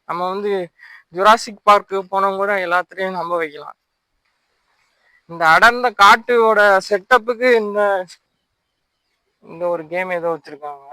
நம்ம வந்து Jurassic park போனவங்க கூட எல்லாத்துலேயும் நம்ப வைக்கலாம். இந்த அடர்ந்த காட்டோட செட்டப்புக்கு இந்த இந்த ஒரு கேம் ஏதோ வச்சிருக்காங்க.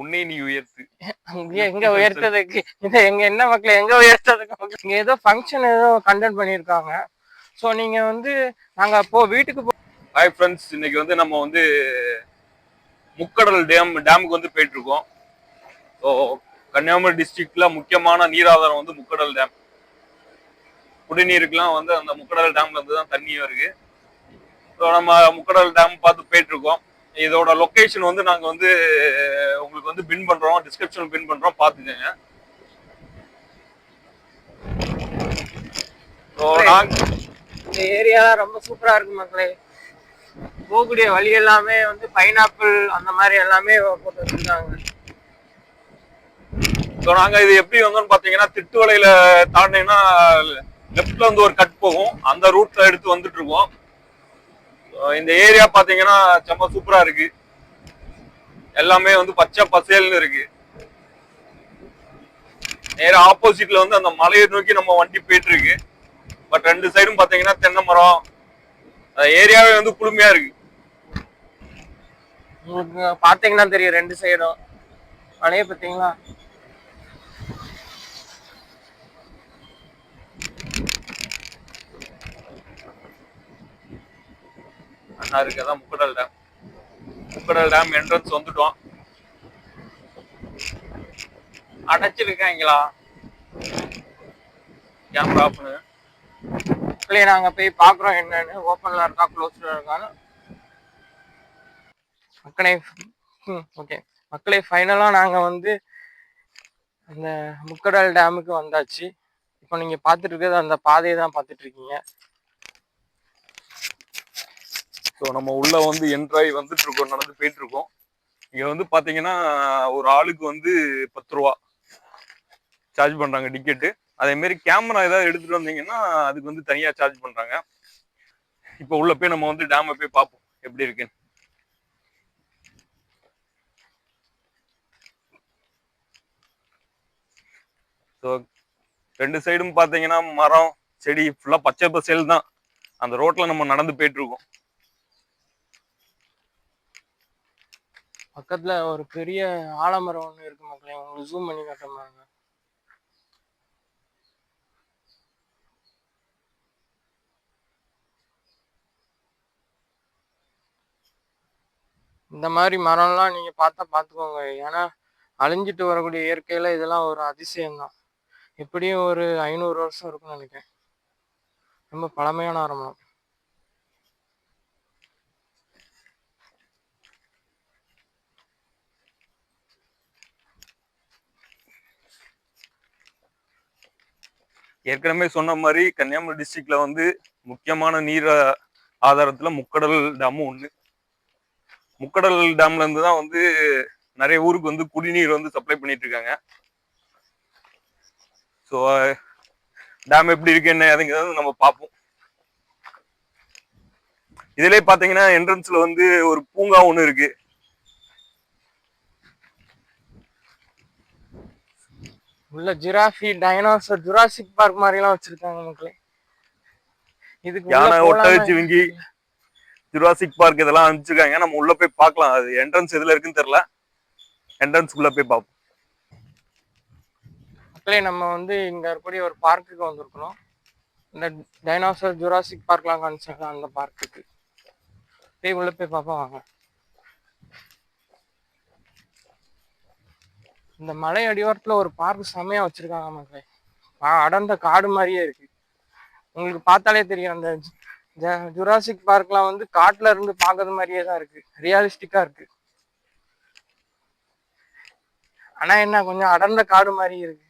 உன்னை நீ உயர்த்து. எங்க உயர்த்ததுக்கு இதை எங்க என்ன மக்களை எங்க உயர்த்ததுக்கு இங்க ஏதோ ஃபங்க்ஷன் ஏதோ கண்டக்ட் பண்ணியிருக்காங்க. ஸோ நீங்க வந்து நாங்க வீட்டுக்கு ஹாய் ஃப்ரெண்ட்ஸ், இன்னைக்கு வந்து நம்ம வந்து முக்கடல் டேமுக்கு வந்து போயிட்டு இருக்கோம். ஸோ கன்னியாகுமரி டிஸ்ட்ரிக்ட்ல முக்கியமான நீராதாரம் வந்து முக்கடல் டேம். குடிநீருக்குலாம் வந்து அந்த முக்கடல் டேம்ல இருந்து தான் தண்ணி வருது. ஸோ நம்ம முக்கடல் டேம் பார்த்து போயிட்டு இருக்கோம். இதோட லொக்கேஷன் வந்து நாங்கள் வந்து உங்களுக்கு வந்து பின் பண்றோம், டிஸ்கிரிப்ஷன் பின் பண்றோம், பார்த்துக்கோங்க. இந்த ஏரியா ரொம்ப சூப்பரா இருக்கு மக்களே. போகக்கூடிய வழி எல்லாமே வந்து பைனாப்பிள் அந்த மாதிரி எல்லாமே போட்டு வச்சிருக்காங்க. ஸோ நாங்கள் இது எப்படி வந்தோம்னு பார்த்தீங்கன்னா, திட்டுவலையில தாண்டினா லெஃப்ட்ல வந்து ஒரு கட் போகும், அந்த ரூட்ல எடுத்து வந்துட்டு இருக்கோம். இந்த ஏரியா பார்த்தீங்கன்னா செம்ம சூப்பரா இருக்கு. எல்லாமே வந்து பச்சை பசேல்னு இருக்கு. நேர ஆப்போசிட்ல வந்து அந்த மலையை நோக்கி நம்ம வண்டி போயிட்டு இருக்கு. பட் ரெண்டு சைடும் பாத்தீங்கன்னா தென்னை மரம், ஏரியாவே வந்து குளுமையா இருக்கு. உங்களுக்கு பாத்தீங்கன்னா தெரியும் ரெண்டு சைடும் மலையை பார்த்தீங்களா. அண்ணா இருக்கதான் முக்கடல் டேம். முக்கடல் டேம் என்ட்ரன்ஸ் வந்துட்டோம். அடைச்சிருக்காங்களா? கேமரா ஆஃப் பண்ணுங்க. இல்லையே நாங்க போய் பாக்குறோம் என்னன்னு, ஓப்பன்ல இருக்கா க்ளோஸ்ல இருக்கான்னு. மக்களே ஓகே மக்களே, ஃபைனலா நாங்க வந்து அந்த முக்கடல் டேமுக்கு வந்தாச்சு. இப்போ நீங்க பார்த்துட்டு இருக்கிறது அந்த பாதையை தான் பார்த்துட்டு இருக்கீங்க. ஸோ நம்ம உள்ள வந்து என்ட்ராய் வந்துட்டு இருக்கோம், நடந்து போயிட்டு இருக்கோம். இங்க வந்து பாத்தீங்கன்னா ஒரு ஆளுக்கு வந்து 10 ரூபா சார்ஜ் பண்றாங்க டிக்கெட்டு. அதே மாதிரி கேமரா ஏதாவது எடுத்துட்டு வந்தீங்கன்னா அதுக்கு வந்து தனியா சார்ஜ் பண்றாங்க. இப்போ உள்ள போய் நம்ம வந்து டேமை போய் பார்ப்போம் எப்படி இருக்குன்னு. ஸோ ரெண்டு சைடும் பாத்தீங்கன்னா மரம் செடி ஃபுல்லா பச்சை பசேல் தான். அந்த ரோட்ல நம்ம நடந்து போயிட்டு இருக்கோம். பக்கத்துல ஒரு பெரிய ஆலமரம் ஒன்று இருக்கு மக்களே, உங்களுக்கு ஜூம் பண்ணி காட்ட பாருங்க. இந்த மாதிரி மரம்லாம் நீங்க பார்த்தா பார்த்துக்கோங்க. ஏன்னா அழிஞ்சிட்டு வரக்கூடிய இயற்கையில இதெல்லாம் ஒரு அதிசயம்தான். எப்படியும் ஒரு 500 வருஷம் இருக்கும்னு நினைக்கிறேன். ரொம்ப பழமையான மரம். ஏற்கனவே சொன்ன மாதிரி கன்னியாகுமரி டிஸ்ட்ரிக்ட்ல வந்து முக்கியமான நீர் ஆதாரத்துல முக்கடல் டேமும் ஒண்ணு. முக்கடல் டேம்ல இருந்து தான் வந்து நிறைய ஊருக்கு வந்து குடிநீர் வந்து சப்ளை பண்ணிட்டு இருக்காங்க. ஸோ டேம் எப்படி இருக்கு என்ன அதுங்கிறது நம்ம பார்ப்போம். இதுலயே பாத்தீங்கன்னா என்ட்ரன்ஸ்ல வந்து ஒரு பூங்கா ஒண்ணு இருக்கு. உள்ள ஜிராஃபி, டைனோசர், ஜுராசிக் பார்க் மாதிரி எல்லாம் வச்சிருக்காங்க மக்களே. இதுக்கு யானை, ஒட்டகச்சிவிங்கி, ஜுராசிக் பார்க் இதெல்லாம் அனுப்பிச்சிருக்காங்க. நம்ம உள்ள போய் பார்க்கலாம். அது என்ட்ரன்ஸ் எதுல இருக்குன்னு தெரியல. என்ட்ரன்ஸ் உள்ள போய் பார்ப்போம். மக்களே, நம்ம வந்து இங்க இருக்கக்கூடிய ஒரு பார்க்குக்கு வந்திருக்கிறோம். இந்த டைனோசர், ஜுராசிக் பார்க்லாம் காமிச்சாங்க அந்த பார்க்குக்கு. போய் உள்ள போய் பார்ப்போம் வாங்க. இந்த மலை அடிவாரத்துல ஒரு பார்க் செமையா வச்சிருக்காங்க மக்களே. அடர்ந்த காடு மாதிரியே இருக்கு. உங்களுக்கு பார்த்தாலே தெரியும். அந்த ஜுராசிக் பார்க்லாம் வந்து காட்டுல இருந்து பாக்குறது மாதிரியே தான் இருக்கு. ரியலிஸ்டிக்கா இருக்கு. ஆனா என்ன, கொஞ்சம் அடர்ந்த காடு மாதிரி இருக்கு.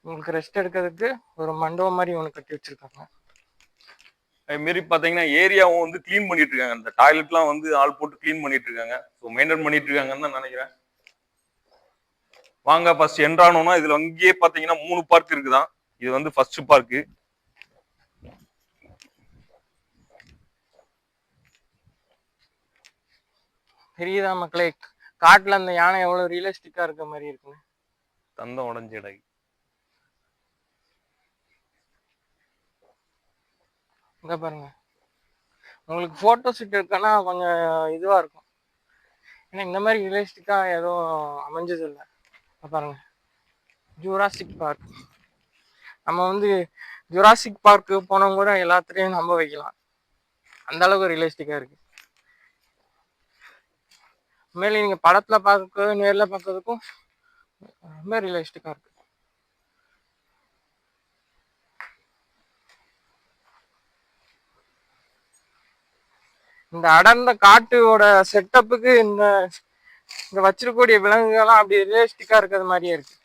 உங்களுக்கு ரெஸ்ட் எடுக்கிறதுக்கு ஒரு மண்டபம் மாதிரி ஒன்று கட்டி வச்சிருக்காங்க. அது மாரி பாத்தீங்கன்னா ஏரியாவும் வந்து கிளீன் பண்ணிட்டு இருக்காங்க. அந்த டாய்லெட்லாம் வந்து ஆள் போட்டு கிளீன் பண்ணிட்டு இருக்காங்க. ஸோ மெயின்டைன் பண்ணிட்டு இருக்காங்கன்னு தான் நினைக்கிறேன். வாங்க ஃபர்ஸ்ட் என்ட்ரானோம்னா இதுல அங்கேயே பாத்தீங்கன்னா 3 பார்க் இருக்குதான். இது வந்து ஃபர்ஸ்ட் பார்க்கு. தெரியுதா மக்களே? காட்டுல அந்த யானை எவ்வளவு ரியலிஸ்டிக்கா இருக்க மாதிரி இருக்குன்னு. தந்தம் உடஞ்ச இடை. இங்க பாருங்க, உங்களுக்கு போட்டோ ஷூட் இருக்குன்னா கொஞ்சம் இதுவா இருக்கும். ஏன்னா இந்த மாதிரி ரியலிஸ்டிக்கா எதுவும் அமைஞ்சது இல்லை. பாருங்க, ஜூராசிக் பார்க். நம்ம வந்து ஜுராசிக் பார்க்கு போனவங்க கூட எல்லாத்துலேயும் நம்ப வைக்கலாம், அந்த அளவுக்கு ரியலிஸ்டிக்கா இருக்கு. உண்மையிலே நீங்க படத்துல பார்க்க நேர்ல பார்க்கறதுக்கும் ரொம்ப ரியலிஸ்டிக்கா இருக்கு. இந்த அடர்ந்த காட்டோட செட்டப்புக்கு இந்த இங்க வச்சிருக்கக்கூடிய விலங்குகள்லாம் அப்படி ரியலிஸ்டிக்கா இருக்கிறது மாதிரியே இருக்கு.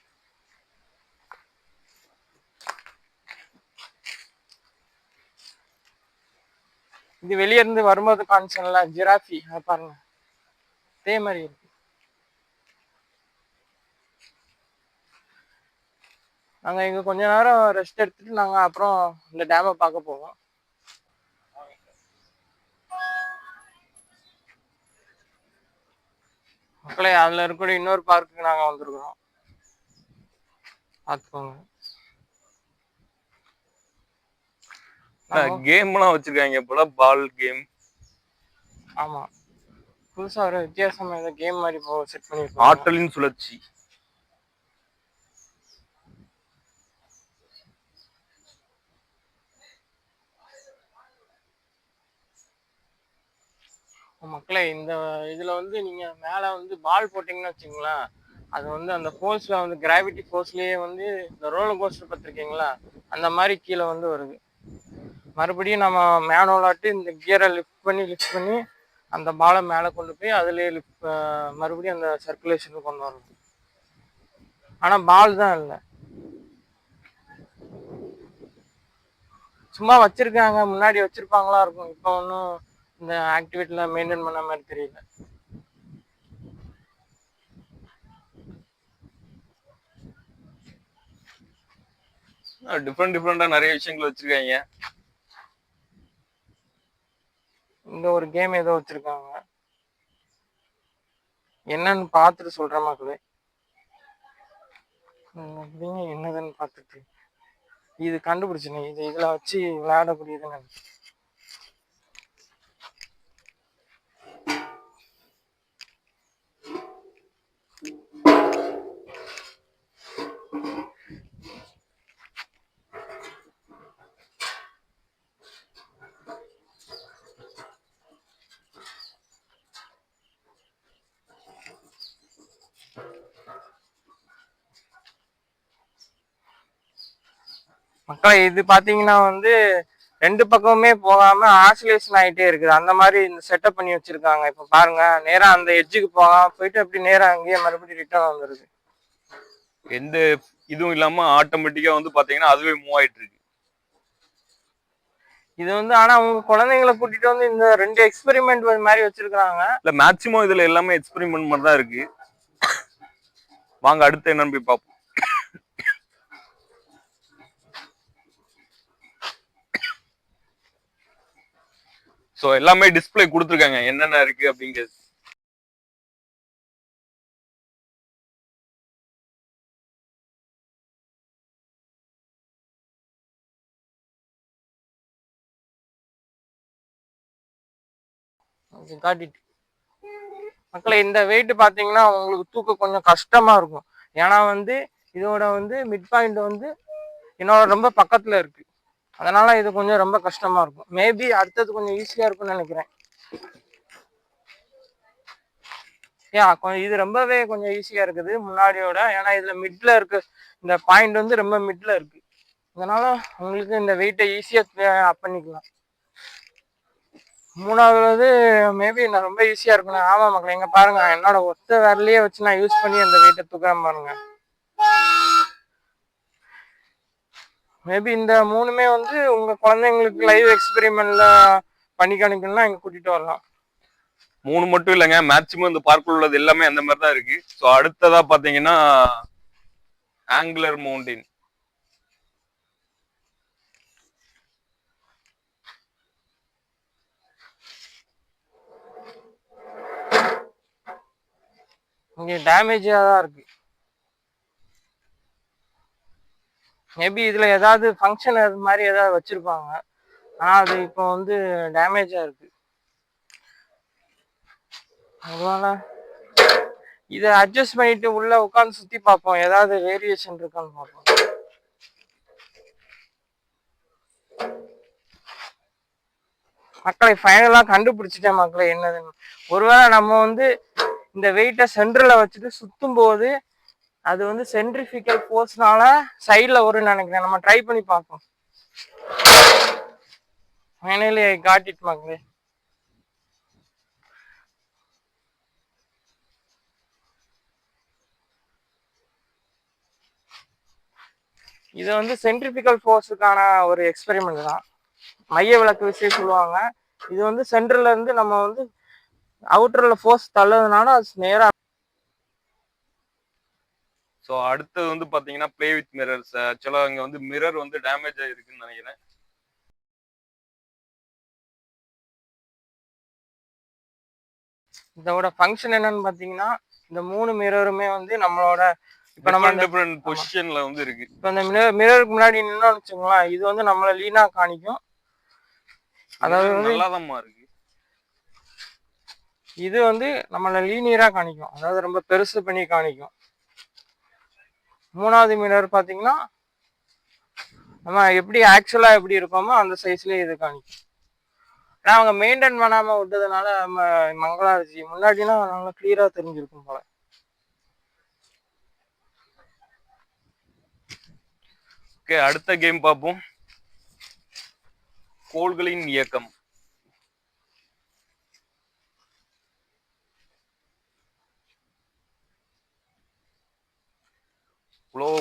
இது வெளியே இருந்து வரும்போது காமிச்சல ஜிராஃபி, அதை பாருங்க அதே மாதிரி இருக்கு. நாங்க இங்க கொஞ்ச நேரம் ரெஸ்ட் எடுத்துட்டு நாங்க அப்புறம் இந்த டேமை பார்க்க போவோம். மக்களே, அதுல இருக்கக்கூடிய இன்னொரு பார்க்குக்கு நாங்க வந்திருக்கிறோம், பார்த்துக்கோங்க. கேம்லாம் வச்சிருக்காங்க போல, பால் கேம். ஆமா, புதுசா ஒரு வித்தியாசமா ஏதோ கேம் மாதிரி செட் பண்ணிருக்காங்க. ஆற்றலின் சுழற்சி. மக்களே, இந்த இதுல வந்து நீங்க மேல வந்து பால் போட்டீங்கன்னு வச்சுங்களேன், அது வந்து அந்த ஃபோர்ஸ்ல வந்து கிராவிட்டி ஃபோர்ஸ்லயே வந்து இந்த ரோலர் கோஸ்டர் பார்த்துருக்கீங்களா, அந்த மாதிரி கீழே வந்து வருது. மறுபடியும் நம்ம மேனுவலாட்டு இந்த கியரை லிஃப்ட் பண்ணி அந்த பாலை மேலே கொண்டு போய் அதுலேயே மறுபடியும் அந்த சர்க்குலேஷனுக்கு கொண்டு வரணும். ஆனால் பால் தான் இல்லை, சும்மா வச்சிருக்காங்க, முன்னாடி வச்சிருப்பாங்களா இருக்கும். இப்போ ஒன்றும் இந்த ஆக்டிவிட்டில மெயின்டைன் பண்ண மாதிரி தெரியல. டிஃப்ரெண்டா நிறைய விஷயங்கள் வச்சிருக்காங்க. இந்த ஒரு கேம் ஏதோ வச்சிருக்காங்க, என்னன்னு பார்த்துட்டு சொல்ற மக்களே. என்னதுன்னு பார்த்துட்டு இது கண்டுபிடிச்சுங்க, இது இதுல வச்சு விளையாடக்கூடியதுன்னு. மக்களே, இது பாத்தீங்கன்னா வந்து ரெண்டு பக்கமுமே போகாம ஆசிலேஷன் ஆகிட்டே இருக்குது, அந்த மாதிரி இந்த செட்டப் பண்ணி வச்சிருக்காங்க. இப்ப பாருங்க, நேரா அந்த எட்ஜுக்கு போகாம போயிட்டு அப்படி நேரா அங்கேயே மறுபடியும் ரிட்டர்ன் வந்துருது. எந்த இதுவும் இல்லாம ஆட்டோமேட்டிக்கா வந்து பாத்தீங்கன்னா அதுவே மூவ் ஆயிட்டு இருக்கு. இது வந்து ஆனா உங்க குழந்தைங்களை கூட்டிட்டு வந்து இந்த ரெண்டு எக்ஸ்பெரிமெண்ட் மாதிரி வச்சிருக்காங்க. இல்ல மேக்சிமம் இதுல எல்லாமே எக்ஸ்பெரிமெண்ட் மாதிரி தான் இருக்கு. வாங்க அடுத்து என்னன்னு போய் பார்ப்போம். ஸோ எல்லாமே டிஸ்பிளே கொடுத்துருக்காங்க என்னென்ன இருக்கு அப்படிங்கிறது. காட்டிட்டு மக்களை, இந்த வெயிட் பாத்தீங்கன்னா உங்களுக்கு தூக்க கொஞ்சம் கஷ்டமா இருக்கும். ஏன்னா வந்து இதோட வந்து மிட் பாயிண்ட் வந்து என்னோட ரொம்ப பக்கத்துல இருக்கு, அதனால இது கொஞ்சம் ரொம்ப கஷ்டமா இருக்கும். மேபி அடுத்தது கொஞ்சம் ஈஸியா இருக்கும்னு நினைக்கிறேன். கொஞ்சம் இது ரொம்பவே கொஞ்சம் ஈஸியா இருக்குது முன்னாடியோட. ஏன்னா இதுல மிட்ல இருக்கு, இந்த பாயிண்ட் வந்து ரொம்ப மிட்ல இருக்கு, அதனால உங்களுக்கு இந்த வெயிட்டை ஈஸியா அப் பண்ணிக்கலாம். மூணாவது மேபி நான் ரொம்ப ஈஸியா இருக்கணும். ஆமா மக்கள், எங்க பாருங்க, என்னோட ஒத்த விரலையே வச்சு நான் யூஸ் பண்ணி அந்த வெயிட்டை தூக்குறேன் பாருங்க. மேபி இந்த மூணுமே வந்து உங்க குழந்தைங்களுக்கு லைவ் எக்ஸ்பெரிமெண்ட்ல பண்ணி காணிக்கணும்னா இங்க கூட்டிட்டு வரலாம். மூணு மட்டும் இல்லைங்க, மேக்சிமம் இந்த பார்க்குள்ள உள்ளது எல்லாமே அந்த மாதிரி தான் இருக்கு. ஸோ அடுத்ததா பாத்தீங்கன்னா ஆங்குலர் மவுண்டைன். இங்கே டேமேஜாக தான் இருக்கு. மேபி இதில் ஏதாவது ஃபங்க்ஷன் அது மாதிரி ஏதாவது வச்சுருப்பாங்க. ஆனால் அது இப்போ வந்து டேமேஜாக இருக்கு. அதனால இதை அட்ஜஸ்ட் பண்ணிட்டு உள்ள உட்காந்து சுற்றி பார்ப்போம், ஏதாவது வேரியேஷன் இருக்கான்னு பார்ப்போம். மக்களை ஃபைனலாக கண்டுபிடிச்சிட்டேன் மக்களை என்னதுன்னு. ஒருவேளை நம்ம வந்து இந்த வெயிட்டை சென்டரில் வச்சுட்டு சுற்றும் போது அது வந்து சென்ட்ரிஃபிகல் ஃபோர்ஸ்னால சைடில் வரும்னு நினைக்கிறேன். நம்ம ட்ரை பண்ணி பார்ப்போம். ஃபைனலி ஐ காட் இட் மக்களே. இது வந்து சென்ட்ரிஃபிகல் ஃபோர்ஸுக்கான ஒரு எக்ஸ்பெரிமெண்ட் தான். மைய விளக்கு விஷயம் சொல்லுவாங்க. இது வந்து சென்டர்ல இருந்து நம்ம வந்து அவுட்டர்ல ஃபோர்ஸ் தள்ளதுனால அது நேரா. ஸோ அடுத்தது வந்து பாத்தீங்கன்னா ப்ளே வித் மிரர்ஸ். ஆக்சுவலா இங்க வந்து மிரர் வந்து டேமேஜ் ஆயிருக்குன்னு நினைக்கிறேன். இதோட ஃபங்க்ஷன் என்னன்னு பாத்தீங்கன்னா, இந்த 3 மிரருமே வந்து நம்மளோட இப்ப நம்ம டிஃபரெண்ட் பொசிஷன்ல வந்து இருக்கு. இப்ப இந்த மிரருக்கு முன்னாடி நின்னோம்னு வச்சுக்கோங்களேன், இது வந்து நம்மள லீனா காணிக்கும். அதாவது நல்லாதான்மா இருக்கு. இது வந்து நம்மள லீனியரா காணிக்கும், அதாவது ரொம்ப பெருசு பண்ணி காணிக்கும். 3வது மிரர் பாத்தீங்கன்னா நம்ம எப்படி ஆக்சுவலா எப்படி இருக்கோமோ அந்த சைஸ்லயே இது காணிக்கும். ஆனா அவங்க மெயின்டைன் பண்ணாம விட்டதுனால நம்ம மங்களாச்சு. முன்னாடினா நல்லா கிளியரா தெரிஞ்சிருக்கும் போல. ஓகே, அடுத்த கேம் பார்ப்போம். கோள்களின் இயக்கம்.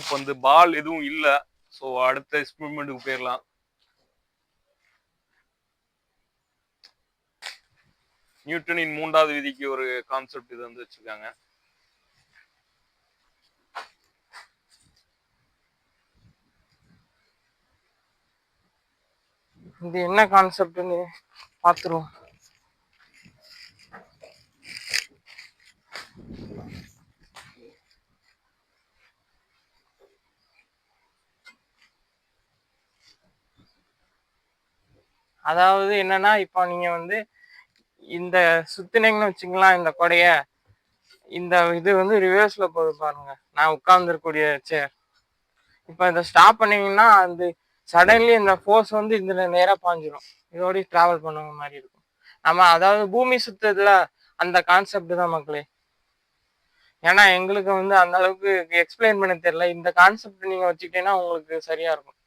பந்து பால் எதுவும் இல்ல. சோ அடுத்த எக்ஸ்பெரிமெண்ட்டுக்கு போயிடலாம். நியூட்டனின் 3வது விதிக்கு ஒரு கான்செப்ட் இது வந்து வச்சிருக்காங்க. இது என்ன கான்செப்ட்னு பார்த்துருவோம். அதாவது என்னன்னா, இப்போ நீங்க வந்து இந்த சுத்தினீங்கன்னு வச்சுக்கலாம் இந்த கொடைய, இந்த இது வந்து ரிவர்ஸ்ல போகுது பாருங்க. நான் உட்கார்ந்துருக்கூடிய சேர் இப்போ இதை ஸ்டாப் பண்ணீங்கன்னா அந்த சடன்லி இந்த ஃபோர்ஸ் வந்து இதுல நேரா பாஞ்சிரும். இதோடய டிராவல் பண்ண மாதிரி இருக்கும். நம்ம அதாவது பூமி சுத்ததுல அந்த கான்செப்ட் தான் மக்களே. ஏன்னா எங்களுக்கு வந்து அந்த அளவுக்கு எக்ஸ்பிளைன் பண்ண தெரியல. இந்த கான்செப்ட் நீங்க வச்சுக்கிட்டீங்கன்னா உங்களுக்கு சரியா இருக்கும்.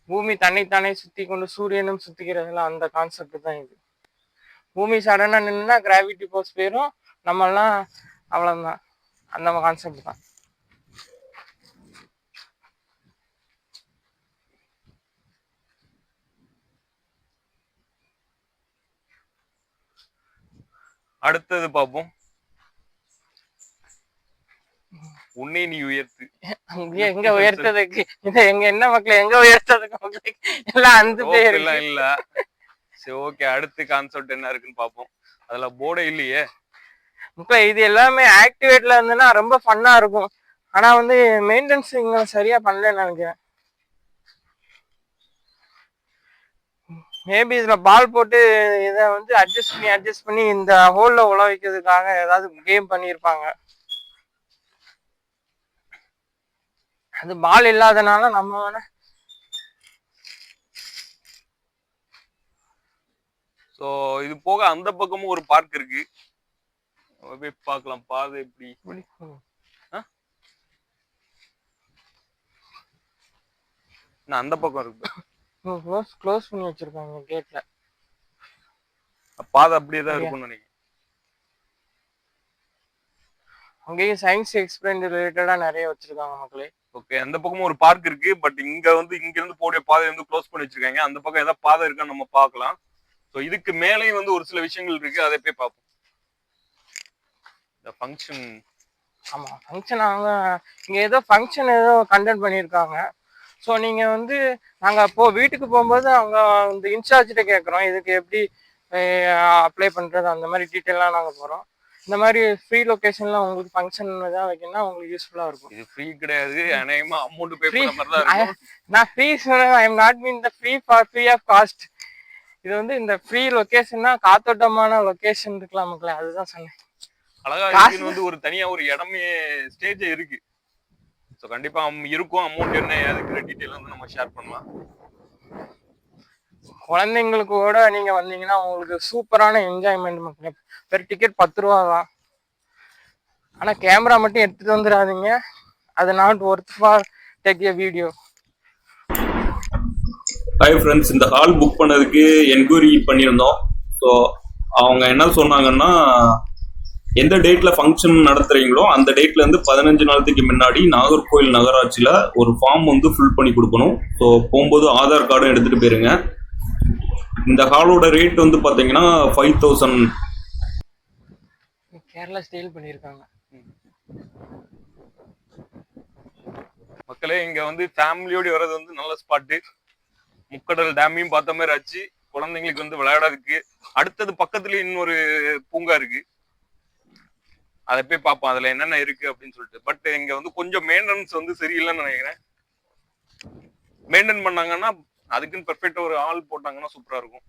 பூமி தன்னைத்தானே சுத்தி கொண்டு சூரியனும் சுத்திக்கிறதுல அந்த கான்செப்ட் தான் இது. பூமி சடனா நின்றுனா கிராவிட்டி ஃபோர்ஸ் போயிடும், நம்மெல்லாம் அவ்வளவுதான். அந்த கான்செப்ட் தான். அடுத்தது பார்ப்போம். உன்னை நீ உயர்த்து. எங்க உயர்த்ததுக்கு இத எங்க என்ன மக்களே, எங்க உயர்த்ததுக்கு மக்களே எல்லாம் அந்த பேர் இல்ல. சரி ஓகே, அடுத்த கான்செப்ட் என்ன இருக்குன்னு பாப்போம். அதுல போர்டே இல்லையே மக்களே. இது எல்லாமே ஆக்டிவேட்ல இருந்துன்னா ரொம்ப ஃபன்னா இருக்கும். ஆனா வந்து மெயின்டெனன்ஸ் இங்க சரியா பண்ணலன்னு நினைக்கிறேன். மேபி இதுல பால் போட்டு இதை வந்து அட்ஜஸ்ட் பண்ணி இந்த ஹோல்ல உழ வைக்கிறதுக்காக ஏதாவது கேம் பண்ணியிருப்பாங்க. அது பால் இல்லாதனால நம்ம வேணா. சோ இது போக அந்த பக்கமும் ஒரு பார்க் இருக்கு, போய் பார்க்கலாம். பாதை எப்படி அந்த பக்கம் இருக்கு. க்ளோஸ் பண்ணி வச்சிருக்காங்க கேட்ல. பாதை அப்படியே தான் இருக்கும்னு நினைக்கிறேன். அங்கேயும் சயின்ஸ் எக்ஸ்பிளைன் ரிலேட்டடா நிறைய வச்சிருக்காங்க மக்களே. ஓகே, அந்த பக்கமும் ஒரு பார்க் இருக்கு. பட் இங்க இருந்து போடிய பாதை வந்து க்ளோஸ் பண்ணி வச்சிருக்காங்க. அந்த பக்கம் ஏதாவது பாதை இருக்கான்னு நம்ம பார்க்கலாம். ஸோ இதுக்கு மேலேயும் வந்து ஒரு சில விஷயங்கள் இருக்கு, அதை போய் பார்ப்போம். இந்த ஃபங்க்ஷன். ஆமா, ஃபங்க்ஷன் அவங்க இங்க ஏதோ ஃபங்க்ஷன் ஏதோ கண்டக்ட் பண்ணியிருக்காங்க. ஸோ நீங்க வந்து நாங்க வீட்டுக்கு போகும்போது அவங்க இந்த இன்சார்ஜ்கிட்ட கேட்குறோம் இதுக்கு எப்படி அப்ளை பண்றது அந்த மாதிரி டீட்டெயிலாம் நாங்கள் போகிறோம். இந்த மாதிரி ஃப்ரீ லொகேஷன்லாம் உங்களுக்கு ஃபங்க்ஷன் தான் வைக்கணும்னா உங்களுக்கு யூஸ்ஃபுல்லா இருக்கும். இது ஃப்ரீ கிடையாது, அநேகமா அமௌண்ட் பே ஃப்ரீ பண்ண மாதிரி தான் இருக்கும். நான் ஃப்ரீ சொன்னேன். I am not mean the free of cost. இது வந்து இந்த ஃப்ரீ லொகேஷன்னா காத்தோட்டமான லொகேஷன் இருக்கலாம் மக்களே, அதுதான் சொன்னேன். அழகா இருக்குன்னு வந்து ஒரு தனியா ஒரு இடமே ஸ்டேஜ் இருக்கு. ஸோ கண்டிப்பா இருக்கும். அமௌண்ட் என்ன அதுக்கு டீட்டெயில் வந்து நம்ம ஷேர் பண்ணலாம். குழந்தைங்களுக்கு கூட நீங்க வந்தீங்கன்னா உங்களுக்கு சூப்பரான என்ஜாய்மெண்ட் மக்களே. பெர் டிக்கெட் 10 ரூபா தான். ஆனா கேமரா மட்டும் எடுத்துட்டு வந்துடாதீங்க, அது not worth for take a video. Hi friends, இந்த ஹால் புக் பண்ணதுக்கு என்கொயரி பண்ணியிருந்தோம். ஸோ அவங்க என்ன சொன்னாங்கன்னா, எந்த டேட்ல ஃபங்க்ஷன் நடத்துறீங்களோ அந்த டேட்ல இருந்து 15 நாளுக்கு முன்னாடி நாகர்கோவில் நகராட்சியில ஒரு ஃபார்ம் வந்து ஃபில் பண்ணி கொடுக்கணும். ஸோ போகும்போது ஆதார் கார்டும் எடுத்துட்டு போயிருங்க. இந்த ஹாலோட ரேட் வந்து பாத்தீங்கன்னா 5000. கேரளா ஸ்டைல் பண்ணியிருக்காங்க. மக்களே இங்க வந்து ஃபேமிலியோட வர்றது வந்து நல்ல ஸ்பாட்டு. முக்கடல் டேமையும் பார்த்த மாதிரி ஆச்சு. குழந்தைங்களுக்கு வந்து விளையாடுறதுக்கு அடுத்தது பக்கத்துல இன்னொரு பூங்கா இருக்கு, அதை போய் பார்ப்போம் அதுல என்னென்ன இருக்கு அப்படின்னு சொல்லிட்டு. பட் இங்க வந்து கொஞ்சம் மெயின்டெனன்ஸ் வந்து சரியில்லைன்னு நினைக்கிறேன். மெயின்டைன் பண்ணாங்கன்னா அதுக்குன்னு பெர்ஃபெக்டா ஒரு ஆள் போட்டாங்கன்னா சூப்பரா இருக்கும்.